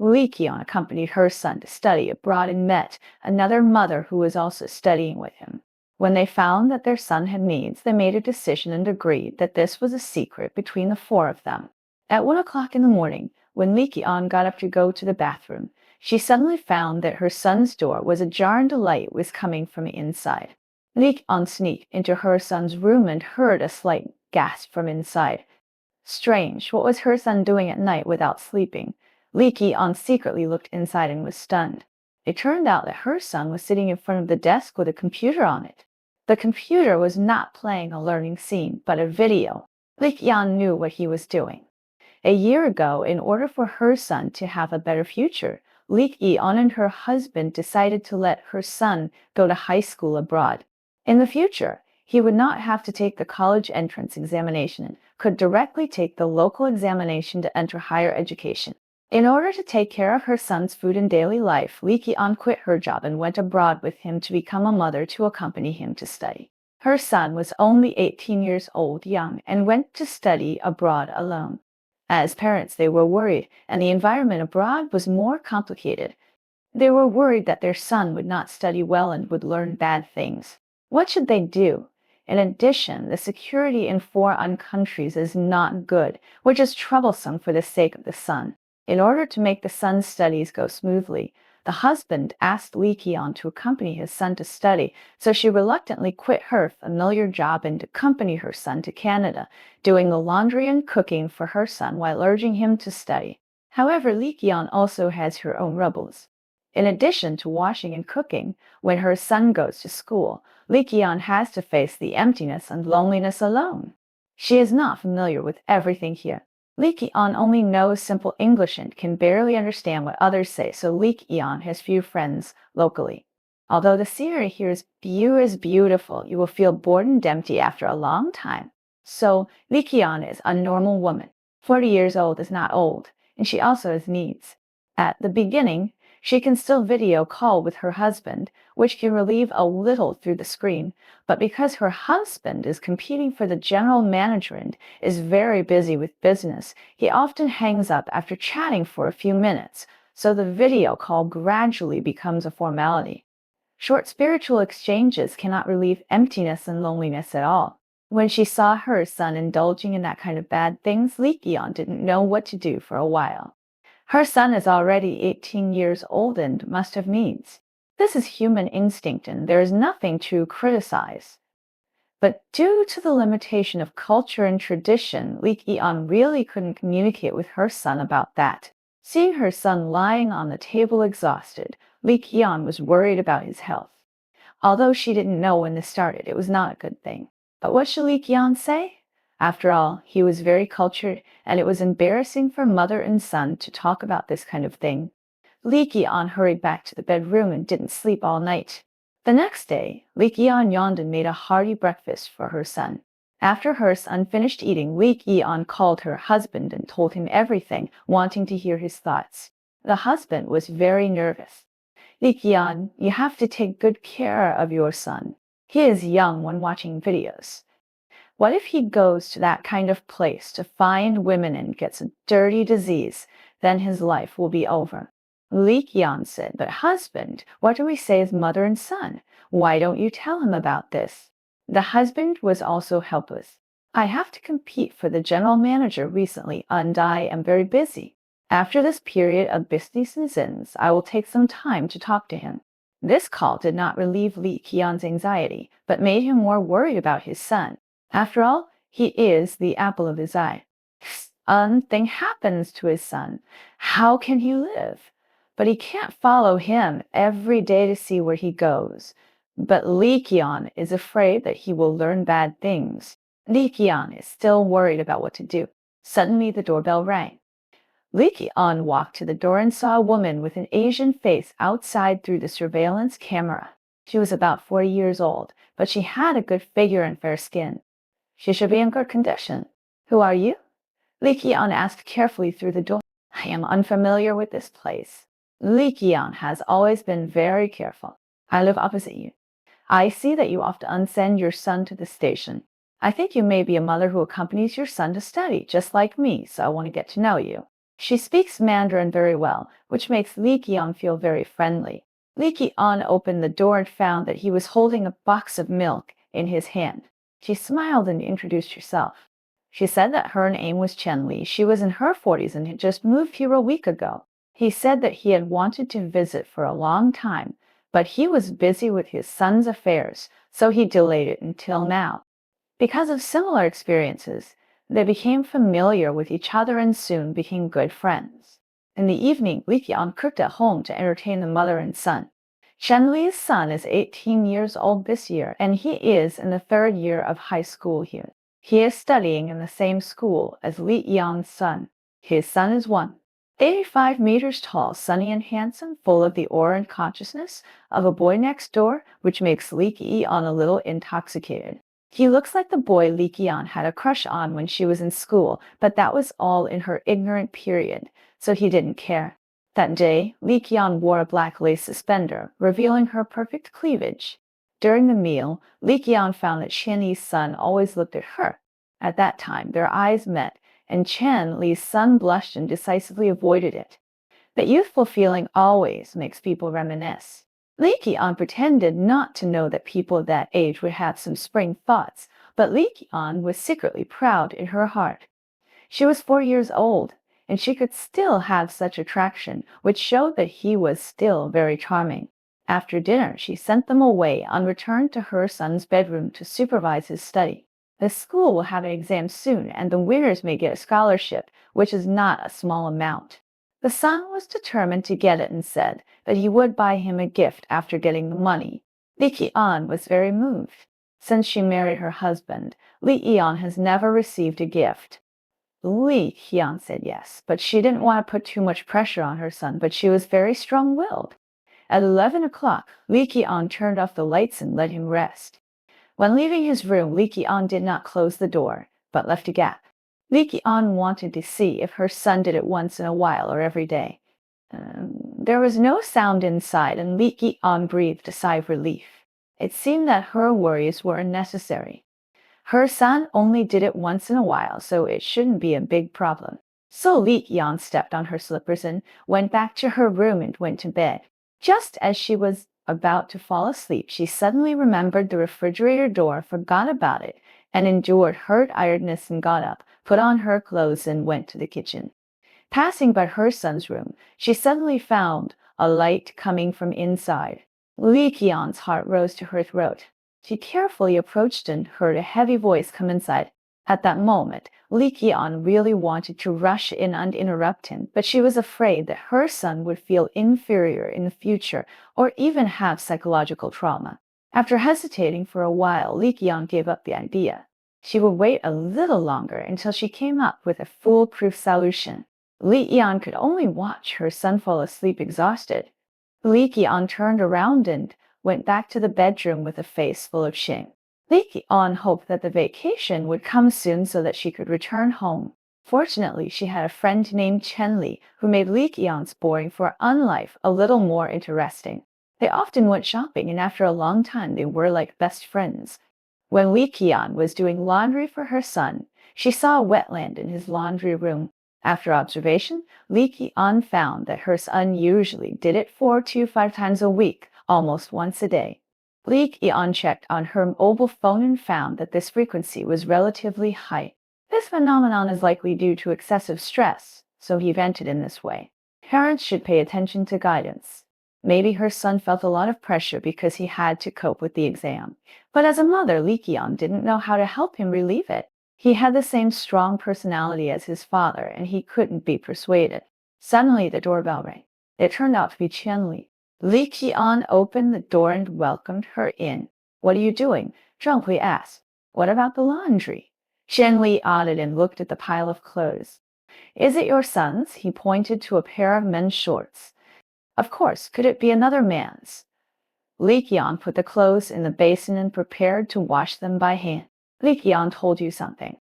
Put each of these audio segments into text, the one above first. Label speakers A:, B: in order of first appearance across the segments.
A: Li Qian accompanied her son to study abroad and met another mother who was also studying with him. When they found that their son had needs, they made a decision and agreed that this was a secret between the four of them. At 1 o'clock in the morning, when Li Qian got up to go to the bathroom, she suddenly found that her son's door was ajar and a light was coming from inside. Li Qian sneaked into her son's room and heard a slight gasp from inside. Strange, what was her son doing at night without sleeping? Li Qian secretly looked inside and was stunned. It turned out that her son was sitting in front of the desk with a computer on it. The computer was not playing a learning scene, but a video. Li Qian knew what he was doing. A year ago, in order for her son to have a better future, Li Qian and her husband decided to let her son go to high school abroad. In the future, he would not have to take the college entrance examination and could directly take the local examination to enter higher education. In order to take care of her son's food and daily life, Li Qian quit her job and went abroad with him to become a mother to accompany him to study. Her son was only 18 years old, young, and went to study abroad alone. As parents, they were worried, and the environment abroad was more complicated. They were worried that their son would not study well and would learn bad things. What should they do? In addition, the security in foreign countries is not good, which is troublesome for the sake of the son. In order to make the son's studies go smoothly, the husband asked Li Qian to accompany his son to study, so she reluctantly quit her familiar job and accompanied her son to Canada, doing the laundry and cooking for her son while urging him to study. However, Li Qian also has her own troubles. In addition to washing and cooking, when her son goes to school, Li Qian has to face the emptiness and loneliness alone. She is not familiar with everything here. Li Qian only knows simple English and can barely understand what others say, so Li Qian has few friends locally. Although the scenery here is beautiful, you will feel bored and empty after a long time. So, Li Qian is a normal woman. 40 years old is not old, and she also has needs. At the beginning, she can still video call with her husband, which can relieve a little through the screen, but because her husband is competing for the general manager and is very busy with business, he often hangs up after chatting for a few minutes, so the video call gradually becomes a formality. Short spiritual exchanges cannot relieve emptiness and loneliness at all. When she saw her son indulging in that kind of bad things, Li Qian didn't know what to do for a while. Her son is already 18 years old and must have needs. This is human instinct and there is nothing to criticize. But due to the limitation of culture and tradition, Li Qian really couldn't communicate with her son about that. Seeing her son lying on the table exhausted, Li Qian was worried about his health. Although she didn't know when this started, it was not a good thing. But what should Li Qian say? After all, he was very cultured, and it was embarrassing for mother and son to talk about this kind of thing. Li Qian hurried back to the bedroom and didn't sleep all night. The next day, Li Qian yawned and made a hearty breakfast for her son. After her son finished eating, Li Qian called her husband and told him everything, wanting to hear his thoughts. The husband was very nervous. Li Qian, you have to take good care of your son. He is young when watching videos. What if he goes to that kind of place to find women and gets a dirty disease? Then his life will be over. Li Qian said, but husband, what do we say as mother and son? Why don't you tell him about this? The husband was also helpless. I have to compete for the general manager recently, and I am very busy. After this period of business ends, I will take some time to talk to him. This call did not relieve Li Qian's anxiety, but made him more worried about his son. After all, he is the apple of his eye. Something happens to his son. How can he live? But he can't follow him every day to see where he goes. But Li Qian is afraid that he will learn bad things. Li Qian is still worried about what to do. Suddenly the doorbell rang. Li Qian walked to the door and saw a woman with an Asian face outside through the surveillance camera. She was about 40 years old, but she had a good figure and fair skin. She should be in good condition. Who are you? Li Qian asked carefully through the door. I am unfamiliar with this place. Li Qian has always been very careful. I live opposite you. I see that you often send your son to the station. I think you may be a mother who accompanies your son to study, just like me, so I want to get to know you. She speaks Mandarin very well, which makes Li Qian feel very friendly. Li Qian opened the door and found that he was holding a box of milk in his hand. She smiled and introduced herself. She said that her name was Chen Li. She was in her 40s and had just moved here a week ago. He said that he had wanted to visit for a long time, but he was busy with his son's affairs, so he delayed it until now. Because of similar experiences, they became familiar with each other and soon became good friends. In the evening, Li Qian cooked at home to entertain the mother and son. Chen Li's son is 18 years old this year, and he is in the third year of high school here. He is studying in the same school as Li Yan's son. His son is 185 meters tall, sunny and handsome, full of the aura and consciousness of a boy next door, which makes Li Qian a little intoxicated. He looks like the boy Li Qian had a crush on when she was in school, but that was all in her ignorant period, so he didn't care. That day, Li Qian wore a black lace suspender, revealing her perfect cleavage. During the meal, Li Qian found that Chen Li's son always looked at her. At that time, their eyes met, and Chen Li's son blushed and decisively avoided it. That youthful feeling always makes people reminisce. Li Qian pretended not to know that people that age would have some spring thoughts, but Li Qian was secretly proud in her heart. She was 4 years old, and she could still have such attraction, which showed that he was still very charming. After dinner, she sent them away and returned to her son's bedroom to supervise his study. The school will have an exam soon, and the winners may get a scholarship, which is not a small amount. The son was determined to get it and said that he would buy him a gift after getting the money. Li Qian was very moved. Since she married her husband, Li Qian has never received a gift. Li Qian said yes, but she didn't want to put too much pressure on her son, but she was very strong-willed. At 11 o'clock, Li Qian turned off the lights and let him rest. When leaving his room, Li Qian did not close the door, but left a gap. Li Qian wanted to see if her son did it once in a while or every day. There was no sound inside, and Li Qian breathed a sigh of relief. It seemed that her worries were unnecessary. Her son only did it once in a while, so it shouldn't be a big problem. So Li Qian stepped on her slippers and went back to her room and went to bed. Just as she was about to fall asleep, she suddenly remembered the refrigerator door, forgot about it, and endured her tiredness and got up, put on her clothes, and went to the kitchen. Passing by her son's room, she suddenly found a light coming from inside. Li Qian's heart rose to her throat. She carefully approached and heard a heavy voice come inside. At that moment, Li Qian really wanted to rush in and interrupt him, but she was afraid that her son would feel inferior in the future or even have psychological trauma. After hesitating for a while, Li Qian gave up the idea. She would wait a little longer until she came up with a foolproof solution. Li Qian could only watch her son fall asleep exhausted. Li Qian turned around and went back to the bedroom with a face full of shame. Li Qian hoped that the vacation would come soon so that she could return home. Fortunately, she had a friend named Chen Li who made Li Qian's boring for life a little more interesting. They often went shopping, and after a long time they were like best friends. When Li Qian was doing laundry for her son, she saw a wetland in his laundry room. After observation, Li Qian found that her son usually did it 4 to 5 times a week, almost once a day. Li Qian checked on her mobile phone and found that this frequency was relatively high. This phenomenon is likely due to excessive stress, so he vented in this way. Parents should pay attention to guidance. Maybe her son felt a lot of pressure because he had to cope with the exam. But as a mother, Li Qian didn't know how to help him relieve it. He had the same strong personality as his father, and he couldn't be persuaded. Suddenly, the doorbell rang. It turned out to be Qian Li. Li Qian opened the door and welcomed her in. "What are you doing?" Zheng Hui asked. "What about the laundry?" Qian Li nodded and looked at the pile of clothes. "Is it your son's?" He pointed to a pair of men's shorts. "Of course. Could it be another man's?" Li Qian put the clothes in the basin and prepared to wash them by hand. "Li Qian told you something."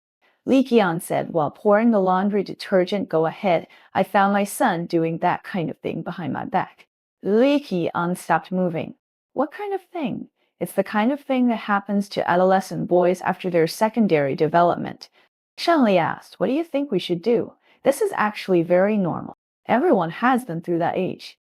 A: Li Qian said while pouring the laundry detergent. "Go ahead. I found my son doing that kind of thing behind my back." Li Qian stopped moving. "What kind of thing?" "It's the kind of thing that happens to adolescent boys after their secondary development." Shen Li asked, "What do you think we should do?" This is actually very normal. Everyone has been through that age.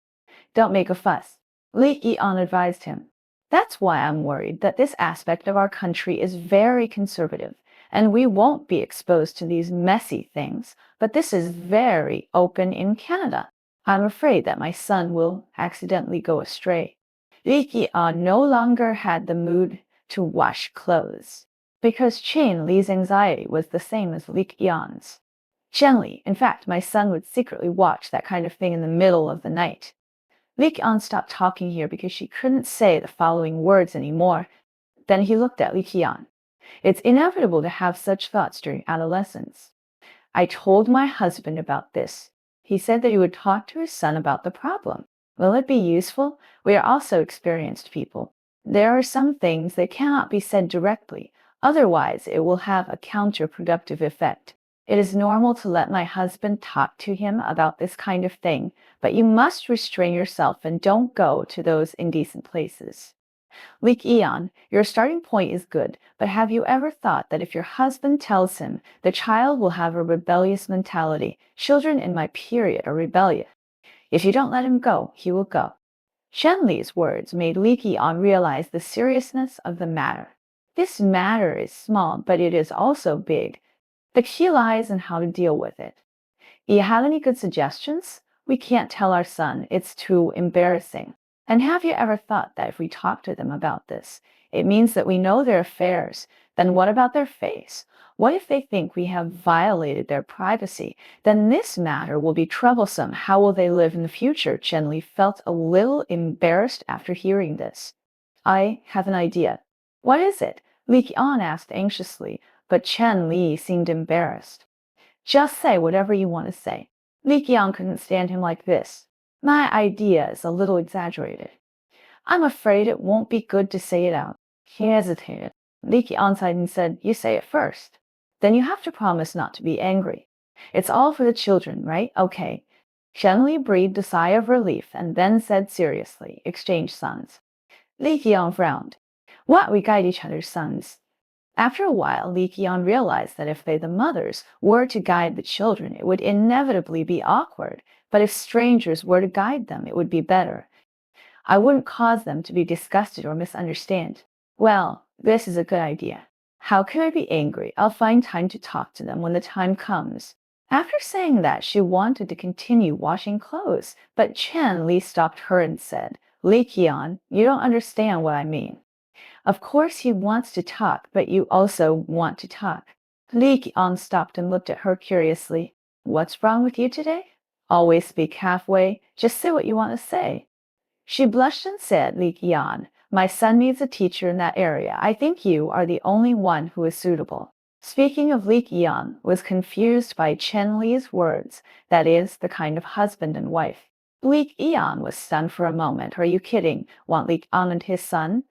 A: Don't make a fuss. Li Yian advised him. That's why I'm worried that this aspect of our country is very conservative, and we won't be exposed to these messy things, but this is very open in Canada. I'm afraid that my son will accidentally go astray. Li Yian no longer had the mood to wash clothes, because Qian Li's anxiety was the same as Li Yian's. Generally, in fact, my son would secretly watch that kind of thing in the middle of the night. Li Qian stopped talking here because she couldn't say the following words anymore. Then he looked at Li Qian. It's inevitable to have such thoughts during adolescence. I told my husband about this. He said that he would talk to his son about the problem. Will it be useful? We are also experienced people. There are some things that cannot be said directly, otherwise it will have a counterproductive effect. It is normal to let my husband talk to him about this kind of thing, but you must restrain yourself and don't go to those indecent places. Li Yian, your starting point is good, but have you ever thought that if your husband tells him, the child will have a rebellious mentality? Children in my period are rebellious. If you don't let him go, he will go. Shen Li's words made Li Yian realize the seriousness of the matter. This matter is small, but it is also big. The key lies in how to deal with it. You have any good suggestions? We can't tell our son. It's too embarrassing. And have you ever thought that if we talk to them about this, it means that we know their affairs? Then what about their face? What if they think we have violated their privacy? Then this matter will be troublesome. How will they live in the future? Chen Li felt a little embarrassed after hearing this. I have an idea. What is it? Li Qian asked anxiously, but Chen Li seemed embarrassed. Just say whatever you want to say. Li Qian couldn't stand him like this. My idea is a little exaggerated. I'm afraid it won't be good to say it out. He hesitated. Li Qian sighed and said, You say it first. Then you have to promise not to be angry. It's all for the children, right? Okay. Shen Li breathed a sigh of relief and then said seriously, Exchange sons. Li Qian frowned. What? We guide each other's sons. After a while, Li Qian realized that if they, the mothers, were to guide the children, it would inevitably be awkward, but if strangers were to guide them, it would be better. I wouldn't cause them to be disgusted or misunderstand. Well, this is a good idea. How can I be angry? I'll find time to talk to them when the time comes. After saying that, she wanted to continue washing clothes, but Chen Li stopped her and said, Li Qian, you don't understand what I mean. Of course he wants to talk, but you also want to talk. Li Qian stopped and looked at her curiously. What's wrong with you today? Always speak halfway. Just say what you want to say. She blushed and said, Li Qian, my son needs a teacher in that area. I think you are the only one who is suitable. Speaking of, Li Qian was confused by Chen Li's words, that is, the kind of husband and wife. Li Qian was stunned for a moment. Are you kidding? Want Li Qian and his son?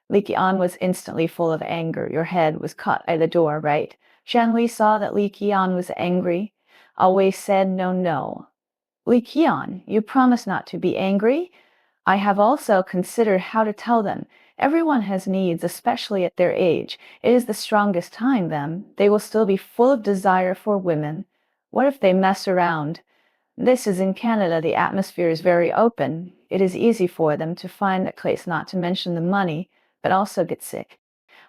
A: Li Qian was instantly full of anger. Your head was caught by the door, right? Shen Li saw that Li Qian was angry. Always said no, no. Li Qian, you promise not to be angry? I have also considered how to tell them. Everyone has needs, especially at their age. It is the strongest time then. They will still be full of desire for women. What if they mess around? This is in Canada. The atmosphere is very open. It is easy for them to find that place, not to mention the money, but also get sick.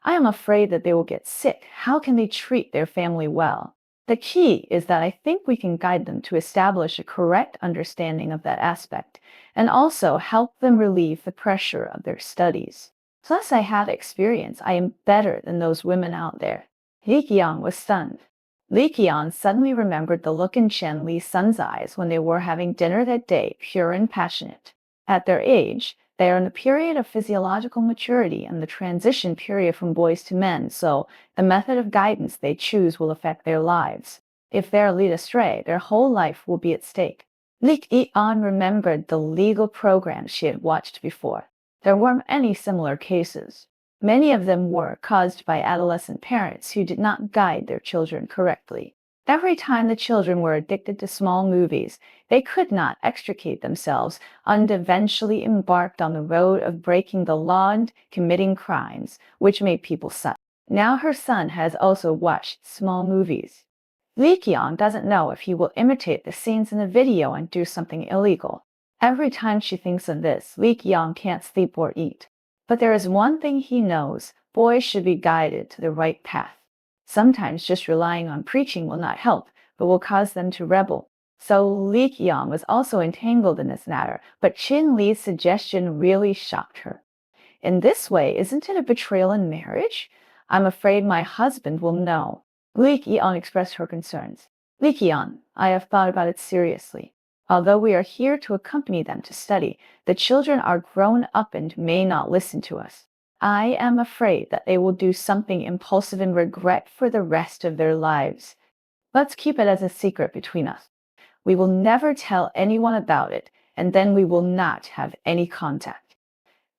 A: I am afraid that they will get sick. How can they treat their family well? The key is that I think we can guide them to establish a correct understanding of that aspect, and also help them relieve the pressure of their studies. Plus, I have experience. I am better than those women out there. Li Qian was stunned. Li Qian suddenly remembered the look in Chen Li's son's eyes when they were having dinner that day, pure and passionate. At their age, they are in the period of physiological maturity and the transition period from boys to men, so the method of guidance they choose will affect their lives. If they are led astray, their whole life will be at stake. Li Qian remembered the legal programs she had watched before. There weren't any similar cases. Many of them were caused by adolescent parents who did not guide their children correctly. Every time the children were addicted to small movies, they could not extricate themselves and eventually embarked on the road of breaking the law and committing crimes, which made people suffer. Now her son has also watched small movies. Li Qian doesn't know if he will imitate the scenes in the video and do something illegal. Every time she thinks of this, Li Qian can't sleep or eat. But there is one thing he knows: boys should be guided to the right path. Sometimes just relying on preaching will not help, but will cause them to rebel. So Li Qian was also entangled in this matter, but Qin Li's suggestion really shocked her. In this way, isn't it a betrayal in marriage? I'm afraid my husband will know. Li Qian expressed her concerns. Li Qian, I have thought about it seriously. Although we are here to accompany them to study, the children are grown up and may not listen to us. I am afraid that they will do something impulsive and regret for the rest of their lives. Let's keep it as a secret between us. We will never tell anyone about it, and then we will not have any contact.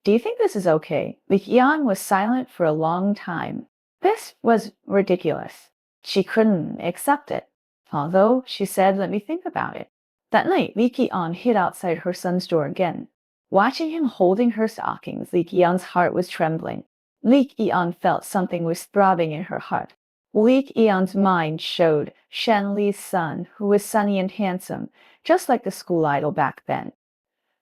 A: Do you think this is okay? Li Qian was silent for a long time. This was ridiculous. She couldn't accept it. Although she said, let me think about it. That night, Li Qian hid outside her son's door again. Watching him holding her stockings, Li Qian's heart was trembling. Li Qian felt something was throbbing in her heart. Li Qian's mind showed Shen Li's son, who was sunny and handsome, just like the school idol back then.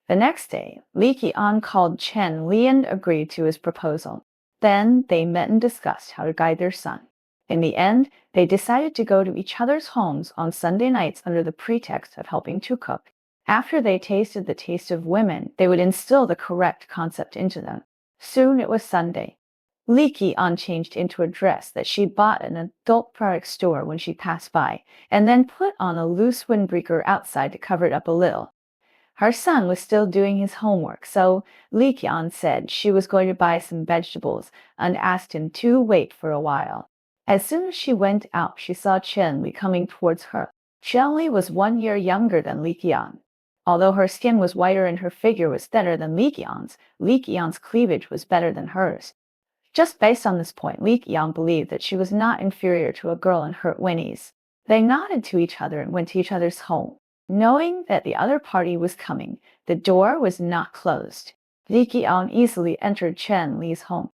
A: The next day, Li Qian called Chen Li and agreed to his proposal. Then they met and discussed how to guide their son. In the end, they decided to go to each other's homes on Sunday nights under the pretext of helping to cook. After they tasted the taste of women, they would instill the correct concept into them. Soon it was Sunday. Li Qian changed into a dress that she bought at an adult product store when she passed by, and then put on a loose windbreaker outside to cover it up a little. Her son was still doing his homework, so Li Qian said she was going to buy some vegetables and asked him to wait for a while. As soon as she went out, she saw Chen Li coming towards her. Chen Li was 1 year younger than Li Qian. Although her skin was whiter and her figure was thinner than Li Qian's cleavage was better than hers. Just based on this point, Li Qian believed that she was not inferior to a girl in her 20s. They nodded to each other and went to each other's home. Knowing that the other party was coming, the door was not closed. Li Qian easily entered Chen Li's home.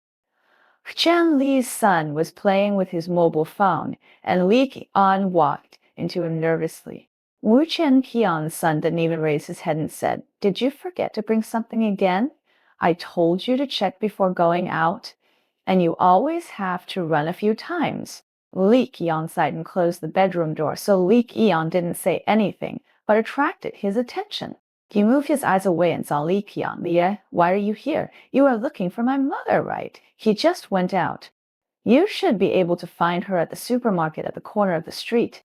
A: Chen Li's son was playing with his mobile phone, and Li Qian walked into him nervously. Chen Qian's son didn't even raise his head and said, "Did you forget to bring something again? I told you to check before going out, and you always have to run a few times." Li Qian sighed and closed the bedroom door, so Li Qian didn't say anything, but attracted his attention. He moved his eyes away and saw Li Qian. "Li, why are you here? You are looking for my mother, right? He just went out. You should be able to find her at the supermarket at the corner of the street.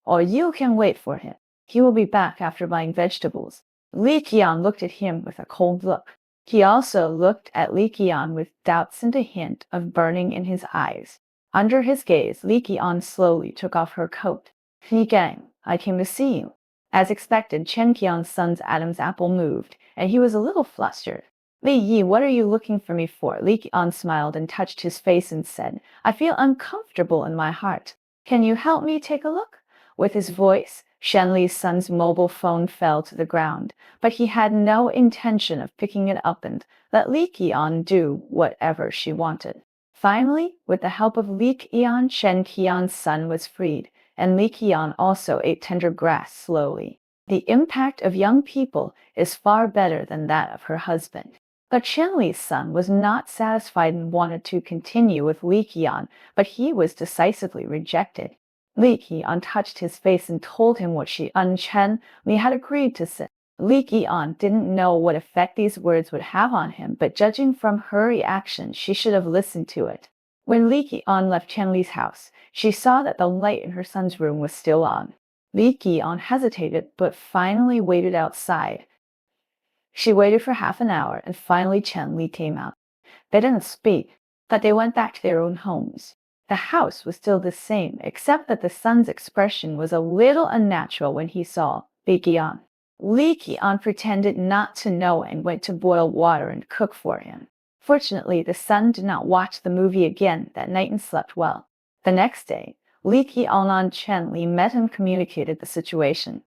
A: Or you can wait for him. He will be back after buying vegetables." Li Qian looked at him with a cold look. He also looked at Li Qian with doubts and a hint of burning in his eyes. Under his gaze, Li Qian slowly took off her coat. "Li Gang, I came to see you." As expected, Chen Qian's son's Adam's apple moved, and he was a little flustered. "Li Yi, what are you looking for me for?" Li Qian smiled and touched his face and said, "I feel uncomfortable in my heart. Can you help me take a look?" With his voice, Shen Li's son's mobile phone fell to the ground, but he had no intention of picking it up and let Li Qian do whatever she wanted. Finally, with the help of Li Qian, Chen Qian's son was freed, and Li Qian also ate tender grass slowly. The impact of young people is far better than that of her husband. But Chen Li's son was not satisfied and wanted to continue with Li Qian, but he was decisively rejected. Li Qian touched his face and told him what she and Chen Li had agreed to say. Li Qian didn't know what effect these words would have on him, but judging from her reaction, she should have listened to it. When Li Qian left Chen Li's house, she saw that the light in her son's room was still on. Li Qian hesitated, but finally waited outside. She waited for half an hour, and finally Chen Li came out. They didn't speak, but they went back to their own homes. The house was still the same, except that the son's expression was a little unnatural when he saw Li Qian. Li Qian pretended not to know and went to boil water and cook for him. Fortunately, the son did not watch the movie again that night and slept well. The next day, Li Qian and Chen Li met and communicated the situation.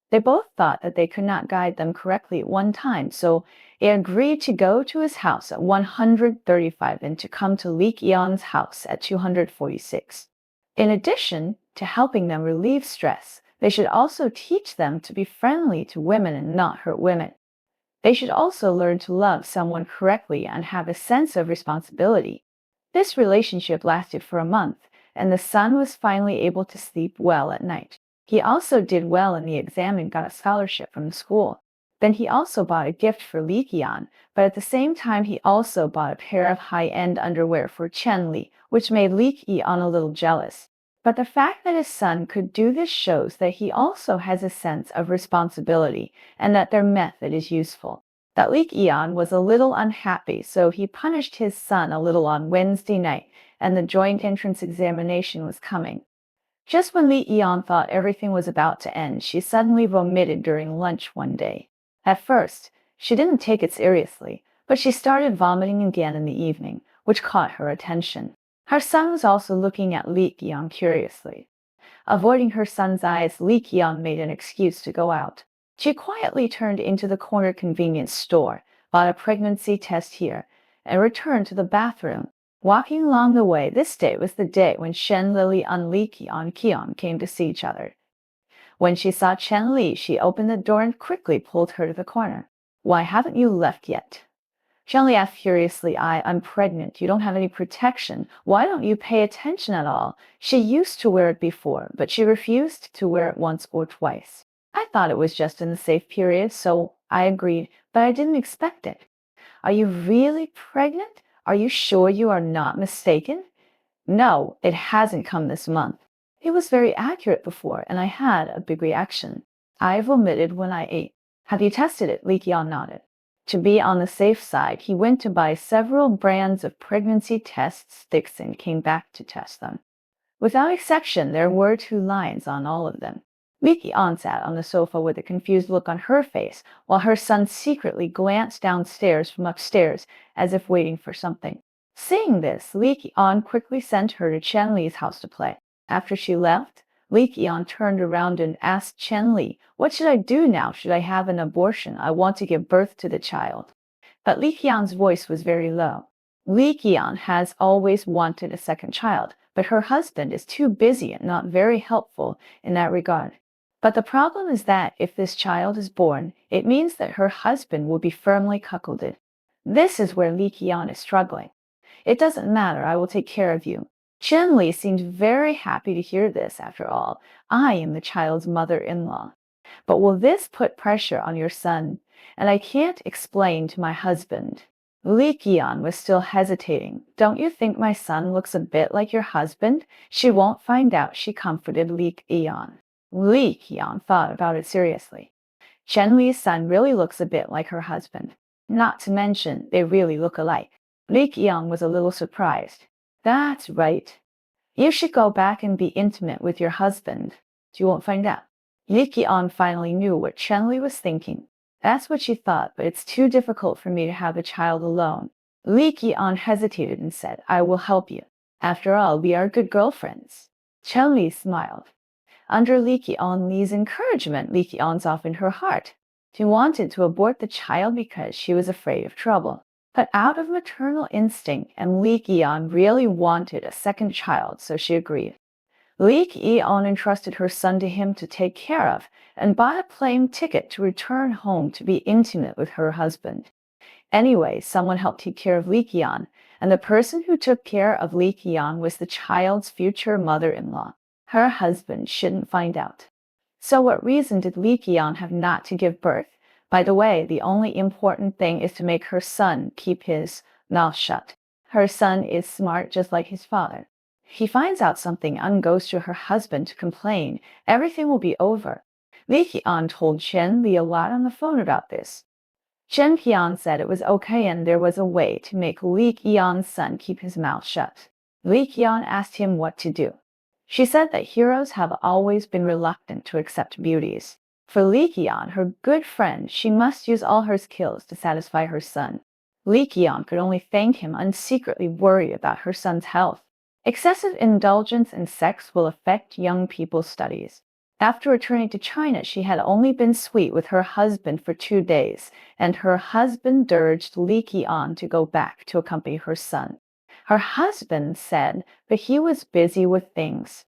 A: They both thought that they could not guide them correctly at one time, so they agreed to go to his house at 135 and to come to Li Qian's house at 246. In addition to helping them relieve stress, they should also teach them to be friendly to women and not hurt women. They should also learn to love someone correctly and have a sense of responsibility. This relationship lasted for a month, and the son was finally able to sleep well at night. He also did well in the exam and got a scholarship from the school. Then he also bought a gift for Li Qian, but at the same time he also bought a pair of high-end underwear for Chen Li, which made Li Qian a little jealous. But the fact that his son could do this shows that he also has a sense of responsibility and that their method is useful. That Li Qian was a little unhappy, so he punished his son a little on Wednesday night, and the joint entrance examination was coming. Just when Li Qian thought everything was about to end, she suddenly vomited during lunch one day. At first, she didn't take it seriously, but she started vomiting again in the evening, which caught her attention. Her son was also looking at Li Qian curiously. Avoiding her son's eyes, Li Qian made an excuse to go out. She quietly turned into the corner convenience store, bought a pregnancy test here, and returned to the bathroom. Walking along the way, this day was the day when Shen Lili and Li Qian came to see each other. When she saw Chen Li, she opened the door and quickly pulled her to the corner. "Why haven't you left yet?" Chen Li asked furiously. I'm pregnant. You don't have any protection. Why don't you pay attention at all?" She used to wear it before, but she refused to wear it once or twice. "I thought it was just in the safe period, so I agreed, but I didn't expect it." "Are you really pregnant? Are you sure you are not mistaken?" "No, it hasn't come this month. It was very accurate before, and I had a big reaction. I vomited when I ate." "Have you tested it?" Li Qian nodded. To be on the safe side, he went to buy several brands of pregnancy test sticks and came back to test them. Without exception, there were 2 lines on all of them. Li Qian sat on the sofa with a confused look on her face, while her son secretly glanced downstairs from upstairs as if waiting for something. Seeing this, Li Qian quickly sent her to Chen Li's house to play. After she left, Li Qian turned around and asked Chen Li, "What should I do now? Should I have an abortion? I want to give birth to the child." But Li Qian's voice was very low. Li Qian has always wanted a second child, but her husband is too busy and not very helpful in that regard. But the problem is that if this child is born, it means that her husband will be firmly cuckolded. This is where Li Qian is struggling. "It doesn't matter, I will take care of you." Chen Li seemed very happy to hear this. "After all, I am the child's mother-in-law. But will this put pressure on your son? And I can't explain to my husband." Li Qian was still hesitating. "Don't you think my son looks a bit like your husband?" "She won't find out," she comforted Li Qian. Li Qian thought about it seriously. Chen Li's son really looks a bit like her husband. Not to mention, they really look alike. Li Qian was a little surprised. "That's right. You should go back and be intimate with your husband. She won't find out." Li Qian finally knew what Chen Li was thinking. That's what she thought, but it's too difficult for me to have the child alone. Li Qian hesitated and said, "I will help you. After all, we are good girlfriends." Chen Li smiled. Under Li Qian's encouragement, Li Qian softened her heart. She wanted to abort the child because she was afraid of trouble. But out of maternal instinct, and Li Qian really wanted a second child, so she agreed. Li Qian entrusted her son to him to take care of, and bought a plane ticket to return home to be intimate with her husband. Anyway, someone helped take care of Li Qian, and the person who took care of Li Qian was the child's future mother-in-law. Her husband shouldn't find out. So what reason did Li Qian have not to give birth? By the way, the only important thing is to make her son keep his mouth shut. Her son is smart just like his father. He finds out something and goes to her husband to complain. Everything will be over. Li Qian told Chen Li a lot on the phone about this. Chen Qian said it was okay and there was a way to make Li Qian's son keep his mouth shut. Li Qian asked him what to do. She said that heroes have always been reluctant to accept beauties. For Li Qian, her good friend, she must use all her skills to satisfy her son. Li Qian could only thank him and secretly worry about her son's health. Excessive indulgence in sex will affect young people's studies. After returning to China, she had only been sweet with her husband for 2 days, and her husband urged Li Qian to go back to accompany her son. Her husband said, but he was busy with things.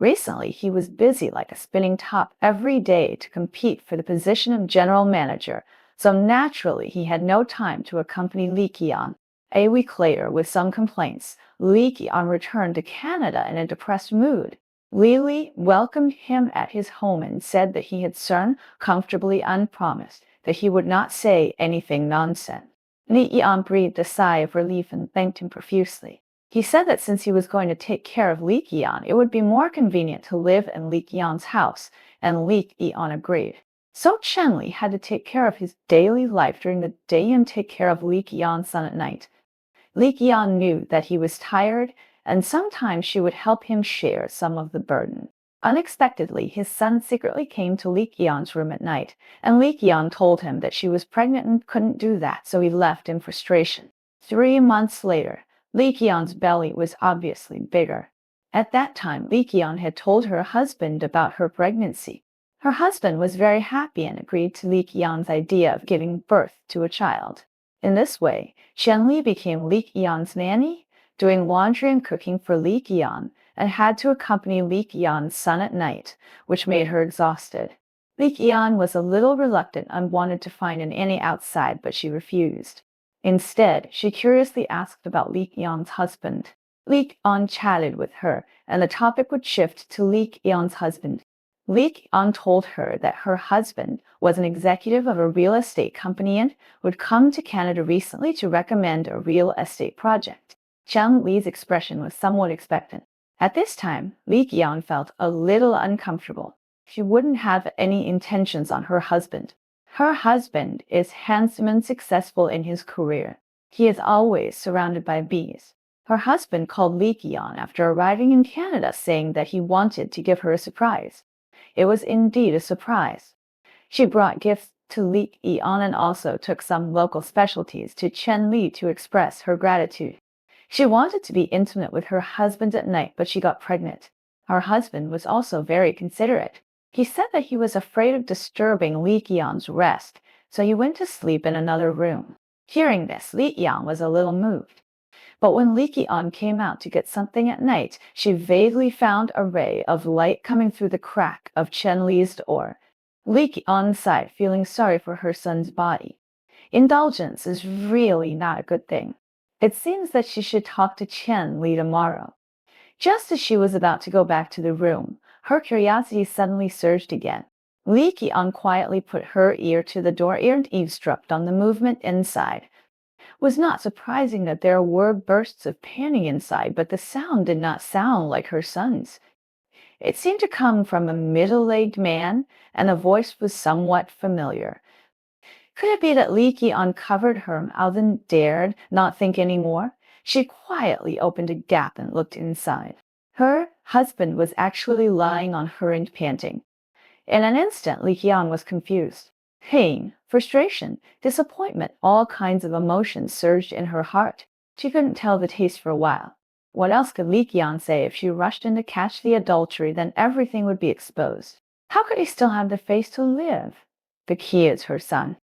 A: Recently, he was busy like a spinning top every day to compete for the position of general manager, so naturally he had no time to accompany Li Qian. A week later, with some complaints, Li Qian returned to Canada in a depressed mood. Li welcomed him at his home and said that he had certain comfortably and promised that he would not say anything nonsense. Li Qian breathed a sigh of relief and thanked him profusely. He said that since he was going to take care of Li Qian, it would be more convenient to live in Li Qian's house, and Li Qian agreed. So Chen Li had to take care of his daily life during the day and take care of Li Qian's son at night. Li Qian knew that he was tired, and sometimes she would help him share some of the burden. Unexpectedly, his son secretly came to Li Qian's room at night, and Li Qian told him that she was pregnant and couldn't do that, so he left in frustration. 3 months later, Li Qian's belly was obviously bigger. At that time, Li Qian had told her husband about her pregnancy. Her husband was very happy and agreed to Li Qian's idea of giving birth to a child. In this way, Qian Li became Li Qian's nanny, doing laundry and cooking for Li Qian, and had to accompany Li Qian's son at night, which made her exhausted. Li Qian was a little reluctant and wanted to find a nanny outside, but she refused. Instead, she curiously asked about Li Qian's husband. Li Qian chatted with her, and the topic would shift to Li Qian's husband. Li Qian told her that her husband was an executive of a real estate company and would come to Canada recently to recommend a real estate project. Chen Li's expression was somewhat expectant. At this time, Li Qian felt a little uncomfortable. She wouldn't have any intentions on her husband. Her husband is handsome and successful in his career. He is always surrounded by bees. Her husband called Li Qian after arriving in Canada, saying that he wanted to give her a surprise. It was indeed a surprise. She brought gifts to Li Qian and also took some local specialties to Chen Li to express her gratitude. She wanted to be intimate with her husband at night, but she got pregnant. Her husband was also very considerate. He said that he was afraid of disturbing Li Qian's rest, so he went to sleep in another room. Hearing this, Li Qian was a little moved. But when Li Qian came out to get something at night, she vaguely found a ray of light coming through the crack of Chen Li's door. Li Qian sighed, feeling sorry for her son's body. Indulgence is really not a good thing. It seems that she should talk to Chen Li tomorrow. Just as she was about to go back to the room, her curiosity suddenly surged again. Li Qian quietly put her ear to the door and eavesdropped on the movement inside. It was not surprising that there were bursts of panting inside, but the sound did not sound like her son's. It seemed to come from a middle-aged man, and the voice was somewhat familiar. Could it be that Li Qian covered her mouth and dared not think any more? She quietly opened a gap and looked inside. Her husband was actually lying on her and panting. In an instant, Li Qian was confused. Pain, frustration, disappointment, all kinds of emotions surged in her heart. She couldn't tell the taste for a while. What else could Li Qian say? If she rushed in to catch the adultery, then everything would be exposed. How could he still have the face to live? The key is her son.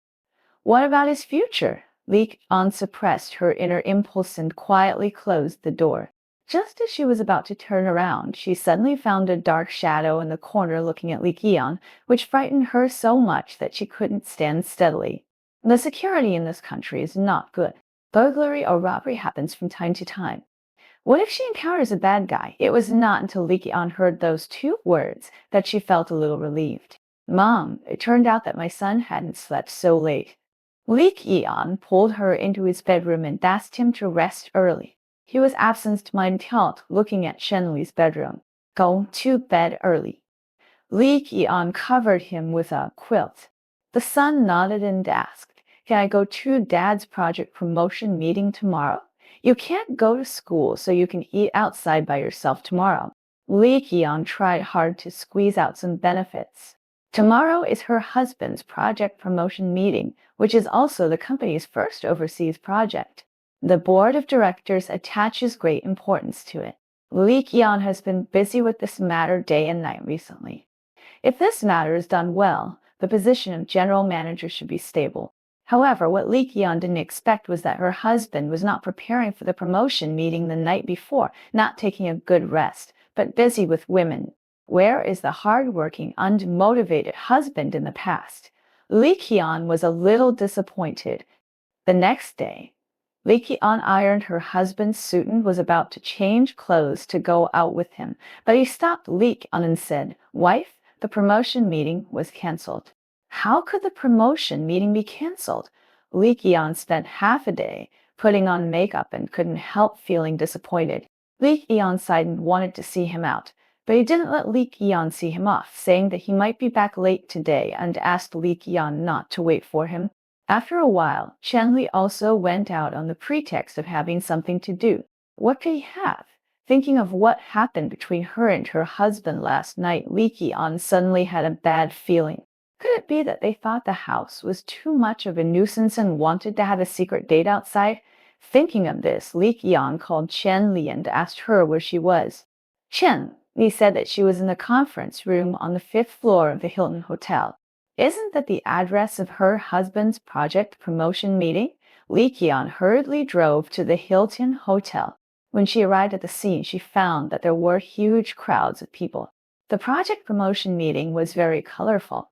A: What about his future? Li Qian suppressed her inner impulse and quietly closed the door. Just as she was about to turn around, she suddenly found a dark shadow in the corner looking at Li Qian, which frightened her so much that she couldn't stand steadily. The security in this country is not good. Burglary or robbery happens from time to time. What if she encounters a bad guy? It was not until Li Qian heard those 2 words that she felt a little relieved. Mom, it turned out that my son hadn't slept so late. Li Qian pulled her into his bedroom and asked him to rest early. He was absent-minded, looking at Chen Li's bedroom. Go to bed early. Li Qian covered him with a quilt. The son nodded and asked, Can I go to Dad's project promotion meeting tomorrow? You can't go to school, so you can eat outside by yourself tomorrow. Li Qian tried hard to squeeze out some benefits. Tomorrow is her husband's project promotion meeting, which is also the company's first overseas project. The board of directors attaches great importance to it. Li Qian has been busy with this matter day and night recently. If this matter is done well, the position of general manager should be stable. However, what Li Qian didn't expect was that her husband was not preparing for the promotion meeting the night before, not taking a good rest, but busy with women. Where is the hardworking, unmotivated husband in the past? Qian was a little disappointed. The next day, Qian ironed her husband's suit and was about to change clothes to go out with him, but he stopped Qian and said, "Wife, the promotion meeting was cancelled." How could the promotion meeting be cancelled? Qian spent half a day putting on makeup and couldn't help feeling disappointed. Qian sighed and wanted to see him out, but he didn't let Qian see him off, saying that he might be back late today and asked Qian not to wait for him. After a while, Qian also went out on the pretext of having something to do. What could he have? Thinking of what happened between her and her husband last night, Qian suddenly had a bad feeling. Could it be that they thought the house was too much of a nuisance and wanted to have a secret date outside? Thinking of this, Qian called Qian and asked her where she was. Qian said that she was in the conference room on the 5th floor of the Hilton Hotel. Isn't that the address of her husband's project promotion meeting? Qian hurriedly drove to the Hilton Hotel. When she arrived at the scene, she found that there were huge crowds of people. The project promotion meeting was very colorful.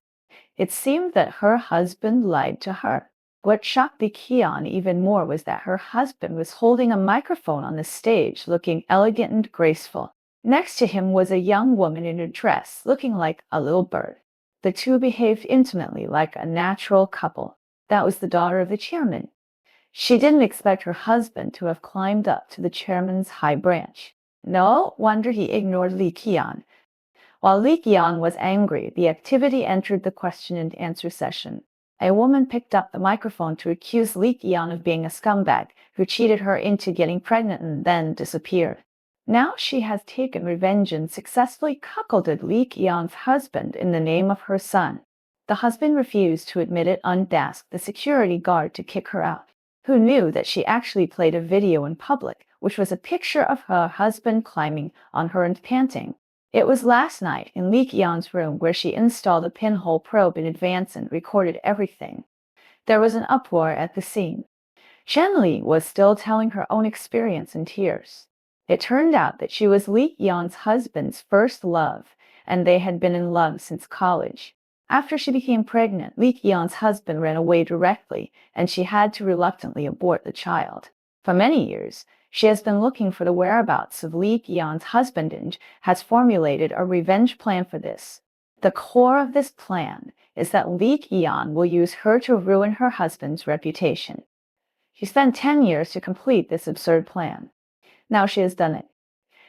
A: It seemed that her husband lied to her. What shocked Qian even more was that her husband was holding a microphone on the stage, looking elegant and graceful. Next to him was a young woman in a dress, looking like a little bird. The two behaved intimately like a natural couple. That was the daughter of the chairman. She didn't expect her husband to have climbed up to the chairman's high branch. No wonder he ignored Qian. While Qian was angry, the activity entered the question and answer session. A woman picked up the microphone to accuse Qian of being a scumbag who cheated her into getting pregnant and then disappeared. Now she has taken revenge and successfully cuckolded Qian's husband in the name of her son. The husband refused to admit it and asked the security guard to kick her out, who knew that she actually played a video in public, which was a picture of her husband climbing on her and panting. It was last night in Qian's room where she installed a pinhole probe in advance and recorded everything. There was an uproar at the scene. Qian was still telling her own experience in tears. It turned out that she was Qian's husband's first love, and they had been in love since college. After she became pregnant, Qian's husband ran away directly, and she had to reluctantly abort the child. For many years, she has been looking for the whereabouts of Qian's husband and has formulated a revenge plan for this. The core of this plan is that Qian will use her to ruin her husband's reputation. She spent 10 years to complete this absurd plan. Now she has done it.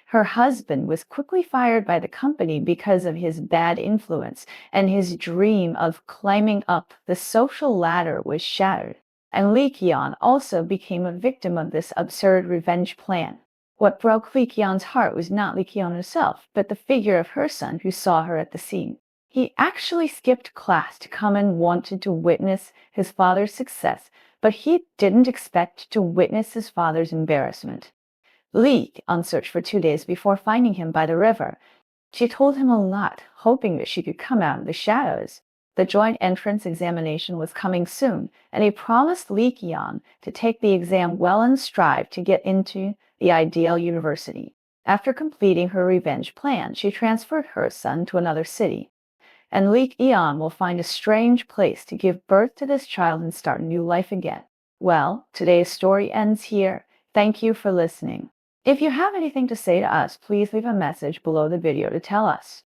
A: Her husband was quickly fired by the company because of his bad influence, and his dream of climbing up the social ladder was shattered. And Qian also became a victim of this absurd revenge plan. What broke Qian's heart was not Qian herself, but the figure of her son who saw her at the scene. He actually skipped class to come and wanted to witness his father's success, but he didn't expect to witness his father's embarrassment. Qian searched for 2 days before finding him by the river. She told him a lot, hoping that she could come out of the shadows. The joint entrance examination was coming soon, and he promised Qian to take the exam well and strive to get into the ideal university. After completing her revenge plan, she transferred her son to another city. And Qian will find a strange place to give birth to this child and start a new life again. Well, today's story ends here. Thank you for listening. If you have anything to say to us, please leave a message below the video to tell us.